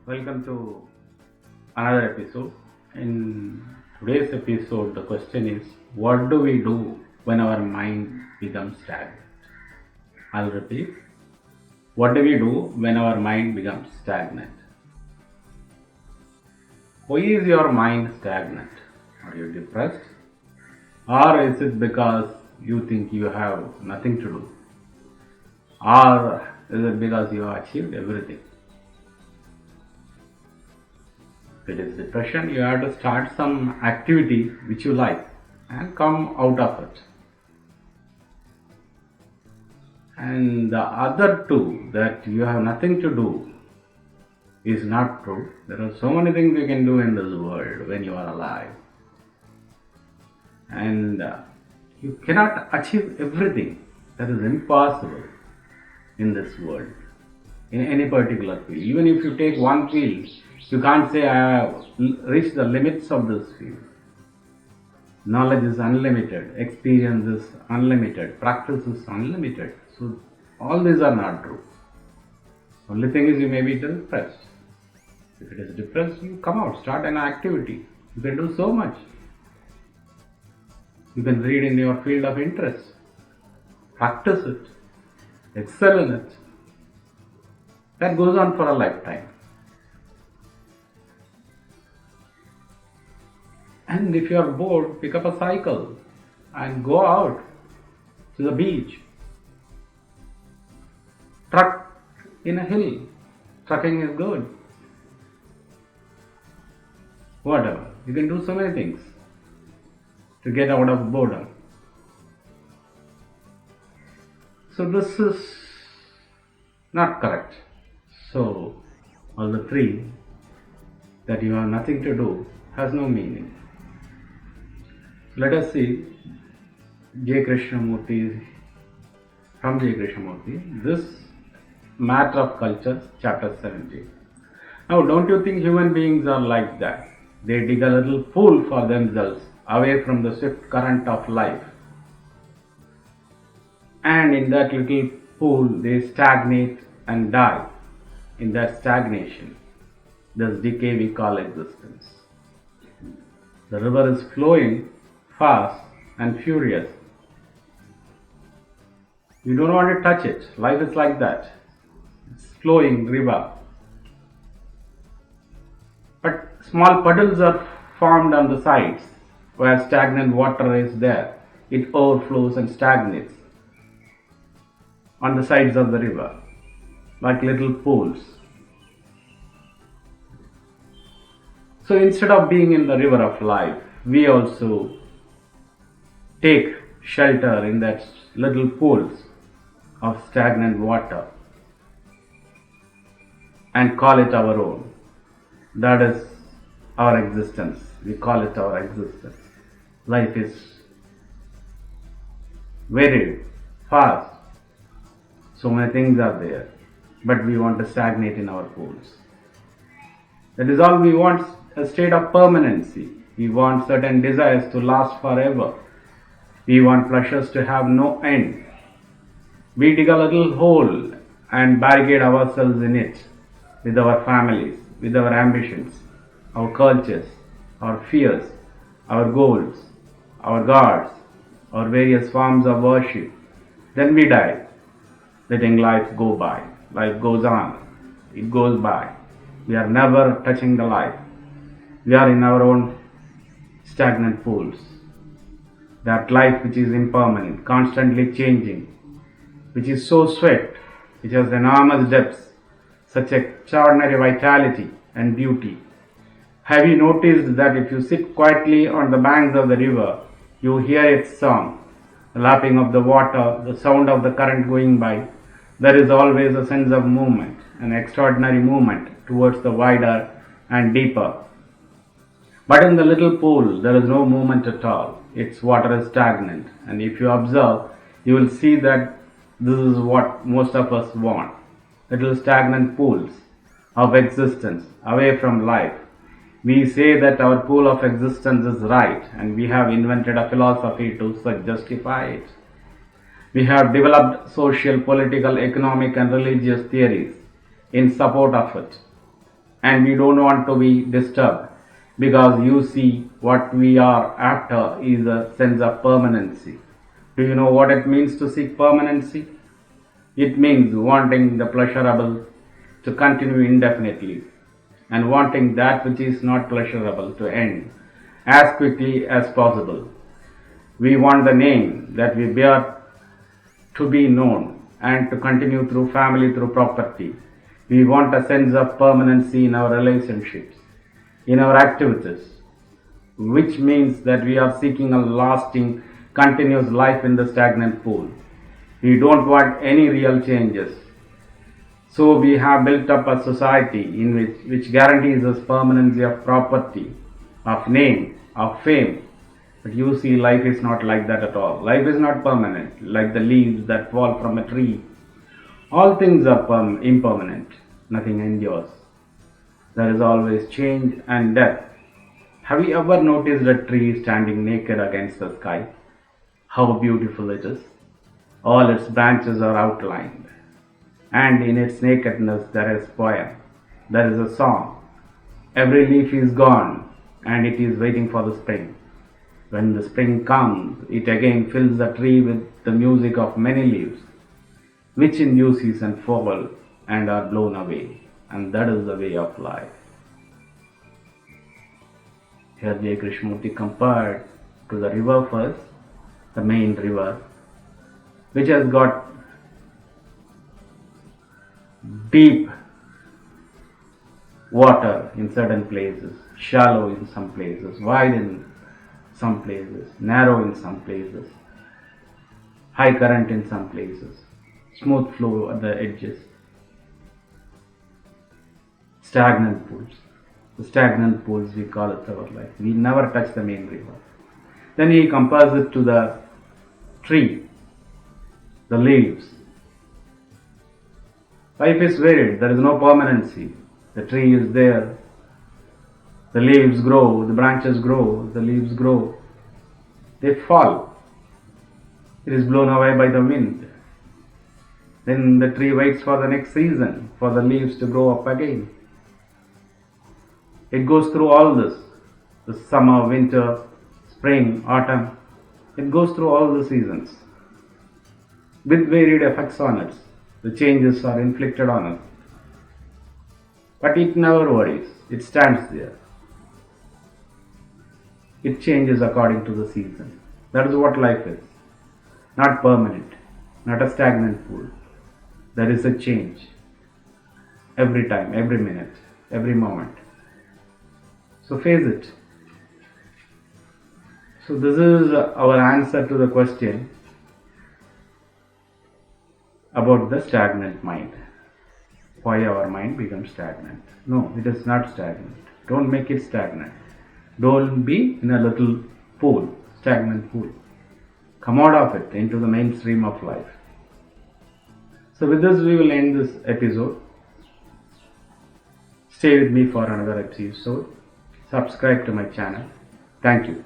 Welcome to another episode. In today's episode, the question is, what do we do when our mind becomes stagnant? I'll repeat. What do we do when our mind becomes stagnant? Why is your mind stagnant? Are you depressed? Or is it because you think you have nothing to do? Or is it because you have achieved everything? If it is depression, you have to start some activity which you like and come out of it. And the other two, that you have nothing to do, is not true. There are so many things you can do in this world when you are alive. And you cannot achieve everything. That is impossible in this world, in any particular field. Even if you take one field, you can't say I have reached the limits of this field. Knowledge is unlimited, experience is unlimited, practice is unlimited. So all these are not true. Only thing is you may be depressed. If it is depressed, you come out, start an activity. You can do so much. You can read in your field of interest, practice it, excel in it. That goes on for a lifetime. And if you are bored, pick up a cycle and go out to the beach. Truck in a hill. Trucking is good. Whatever. You can do so many things to get out of boredom. So this is not correct. So all the three, that you have nothing to do, has no meaning. Let us see J.Krishnamurti, from J.Krishnamurti, this Matter of Culture, chapter 17. Now, don't you think human beings are like that? They dig a little pool for themselves away from the swift current of life. And in that little pool, they stagnate and die. In that stagnation, this decay we call existence. The river is flowing fast and furious. You don't want to touch it. Life is like that. It's flowing river. But small puddles are formed on the sides where stagnant water is there. It overflows and stagnates on the sides of the river, like little pools. So instead of being in the river of life, we also take shelter in that little pools of stagnant water and call it our own. That is our existence. We call it our existence. Life is varied, fast. So many things are there, but we want to stagnate in our pools. That is all we want, a state of permanency. We want certain desires to last forever. We want pleasures to have no end. We dig a little hole and barricade ourselves in it with our families, with our ambitions, our cultures, our fears, our goals, our gods, our various forms of worship. Then we die, letting life go by. Life goes on. It goes by. We are never touching the life. We are in our own stagnant pools. That life which is impermanent, constantly changing, which is so swift, which has enormous depths, such extraordinary vitality and beauty. Have you noticed that if you sit quietly on the banks of the river, you hear its song, the lapping of the water, the sound of the current going by? There is always a sense of movement, an extraordinary movement towards the wider and deeper. But in the little pool, there is no movement at all. Its water is stagnant. And if you observe, you will see that this is what most of us want. Little stagnant pools of existence away from life. We say that our pool of existence is right, and we have invented a philosophy to justify it. We have developed social, political, economic and religious theories in support of it. and we don't want to be disturbed, because you see, what we are after is a sense of permanency. Do you know what it means to seek permanency? It means wanting the pleasurable to continue indefinitely, and wanting that which is not pleasurable to end as quickly as possible. We want the name that we bear to be known and to continue through family, through property. We want a sense of permanency in our relationships, in our activities, which means that we are seeking a lasting, continuous life in the stagnant pool. We don't want any real changes. So we have built up a society in which guarantees us permanency of property, of name, of fame. But you see, life is not like that at all. Life is not permanent, like the leaves that fall from a tree. All things are impermanent. Nothing endures. There is always change and death. Have you ever noticed a tree standing naked against the sky? How beautiful it is. All its branches are outlined, and in its nakedness there is poem, there is a song. Every leaf is gone, and it is waiting for the spring. When the spring comes, it again fills the tree with the music of many leaves, which in due season fall and are blown away. And that is the way of life. Here J.Krishnamurti compared to the river first, the main river, which has got deep water in certain places, shallow in some places, wide in some places, narrow in some places, high current in some places, smooth flow at the edges, stagnant pools. The stagnant pools, we call it our life. We never touch the main river. Then he compares it to the tree, the leaves. Life is varied, there is no permanency. The tree is there, the leaves grow, the branches grow, the leaves grow, they fall. It is blown away by the wind. Then the tree waits for the next season, for the leaves to grow up again. It goes through all this, the summer, winter, spring, autumn. It goes through all the seasons with varied effects on it. The changes are inflicted on us. But it never worries. It stands there. It changes according to the season. That is what life is. Not permanent, not a stagnant pool. There is a change every time, every minute, every moment. So face it. So this is our answer to the question about the stagnant mind. Why our mind becomes stagnant? No, it is not stagnant. Don't make it stagnant. Don't be in a little pool, stagnant pool. Come out of it into the mainstream of life. So with this we will end this episode. Stay with me for another episode. Subscribe to my channel. Thank you.